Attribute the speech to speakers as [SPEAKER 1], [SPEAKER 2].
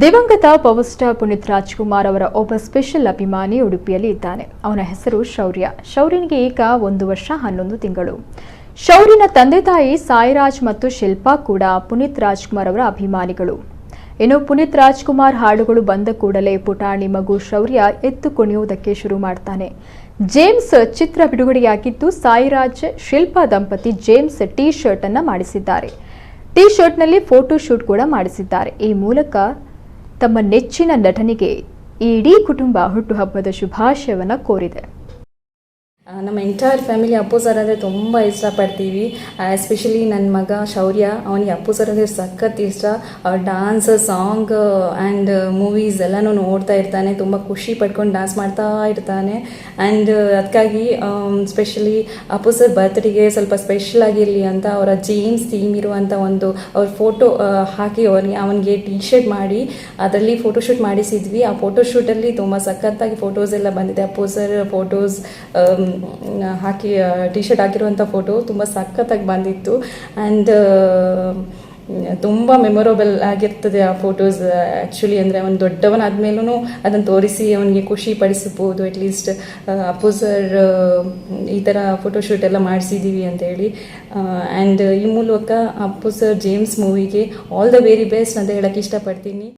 [SPEAKER 1] ದಿವಂಗತ power star Puneeth Rajkumar ಅವರ ಒಬ್ಬ ಸ್ಪೆಷಲ್ ಅಭಿಮಾನಿ ಉಡುಪಿಯಲ್ಲಿ ಇದ್ದಾನೆ. ಅವನ ಹೆಸರು ಶೌರ್ಯ. ಶೌರ್ಯನಿಗೆ ಈಗ 1 ವರ್ಷ 11 ತಿಂಗಳು. ಶೌರ್ಯನ ತಂದೆ ತಾಯಿ ಸಾಯಿರಾಜ್ ಮತ್ತು ಶಿಲ್ಪಾ ಕೂಡ ಪುನೀತ್ ರಾಜ್ಕುಮಾರ್ ಅವರ ಅಭಿಮಾನಿಗಳು. ಇನ್ನು ಪುನೀತ್ ರಾಜ್ಕುಮಾರ್ ಹಾಡುಗಳು ಬಂದ ಕೂಡಲೇ ಪುಟಾಣಿ ಮಗು ಶೌರ್ಯ ಎದ್ದು ಕುಣಿಯುವುದಕ್ಕೆ ಶುರು ಮಾಡ್ತಾನೆ. ಜೇಮ್ಸ್ ಚಿತ್ರ ಬಿಡುಗಡೆಯಾಗಿದ್ದು ಸಾಯಿರಾಜ್ ಶಿಲ್ಪಾ ದಂಪತಿ ಜೇಮ್ಸ್ ಟೀ ಶರ್ಟ್ ಅನ್ನು ಮಾಡಿಸಿದ್ದಾರೆ. ಟೀ ಶರ್ಟ್ನಲ್ಲಿ ಫೋಟೋ ಶೂಟ್ ಕೂಡ ಮಾಡಿಸಿದ್ದಾರೆ. ಈ ಮೂಲಕ ತಮ್ಮ ನೆಚ್ಚಿನ ನಟನಿಗೆ ಇಡೀ ಕುಟುಂಬ ಹುಟ್ಟುಹಬ್ಬದ ಶುಭಾಶಯವನ್ನು ಕೋರಿದೆ.
[SPEAKER 2] ನಮ್ಮ ಎಂಟೈರ್ ಫ್ಯಾಮಿಲಿ ಅಪ್ಪು ಸರ್ ಅಂದರೆ ತುಂಬ ಇಷ್ಟಪಡ್ತೀವಿ. ಎಸ್ಪೆಷಲಿ ನನ್ನ ಮಗ ಶೌರ್ಯ, ಅವನಿಗೆ ಅಪ್ಪು ಸರ್ ಅಂದರೆ ಸಖತ್ ಇಷ್ಟ. ಅವ್ರ ಡಾನ್ಸ್, ಸಾಂಗ್ ಆ್ಯಂಡ್ ಮೂವೀಸ್ ಎಲ್ಲನೂ ನೋಡ್ತಾ ಇರ್ತಾನೆ. ತುಂಬ ಖುಷಿ ಪಡ್ಕೊಂಡು ಡ್ಯಾನ್ಸ್ ಮಾಡ್ತಾ ಇರ್ತಾನೆ. ಆ್ಯಂಡ್ ಅದಕ್ಕಾಗಿ ಸ್ಪೆಷಲಿ ಅಪ್ಪು ಸರ್ ಬರ್ತ್ಡೇಗೆ ಸ್ವಲ್ಪ ಸ್ಪೆಷಲ್ ಆಗಿರಲಿ ಅಂತ ಅವರ ಜೇಮ್ಸ್ ಥೀಮ್ ಇರುವಂಥ ಅವ್ರ ಫೋಟೋ ಹಾಕಿ ಅವನಿಗೆ ಟೀ ಶರ್ಟ್ ಮಾಡಿ ಅದರಲ್ಲಿ ಫೋಟೋಶೂಟ್ ಮಾಡಿಸಿದ್ವಿ. ಆ ಫೋಟೋಶೂಟಲ್ಲಿ ತುಂಬ ಸಖತ್ತಾಗಿ ಫೋಟೋಸ್ ಎಲ್ಲ ಬಂದಿದೆ. ಅಪ್ಪು ಸರ್ ಫೋಟೋಸ್ ಹಾಕಿ ಟಿ ಶರ್ಟ್ ಹಾಕಿರುವಂಥ ಫೋಟೋ ತುಂಬ ಸಖತ್ತಾಗಿ ಬಂದಿತ್ತು. ಆ್ಯಂಡ್ ತುಂಬ ಮೆಮೊರಬಲ್ ಆಗಿರ್ತದೆ ಆ ಫೋಟೋಸ್. ಆ್ಯಕ್ಚುಲಿ ಅಂದರೆ ಅವನು ದೊಡ್ಡವನಾದ್ಮೇಲೂ ಅದನ್ನು ತೋರಿಸಿ ಅವನಿಗೆ ಖುಷಿ ಪಡಿಸ್ಬೋದು. ಅಟ್ಲೀಸ್ಟ್ ಅಪ್ಪು ಸರ್ ಈ ಥರ ಫೋಟೋಶೂಟ್ ಎಲ್ಲ ಮಾಡಿಸಿದ್ದೀವಿ ಅಂತೇಳಿ. ಆ್ಯಂಡ್ ಈ ಮೂಲಕ ಅಪ್ಪು ಸರ್ ಜೇಮ್ಸ್ ಮೂವಿಗೆ ಆಲ್ ದ ವೆರಿ ಬೆಸ್ಟ್ ಅಂತ ಹೇಳಕ್ಕೆ ಇಷ್ಟಪಡ್ತೀನಿ.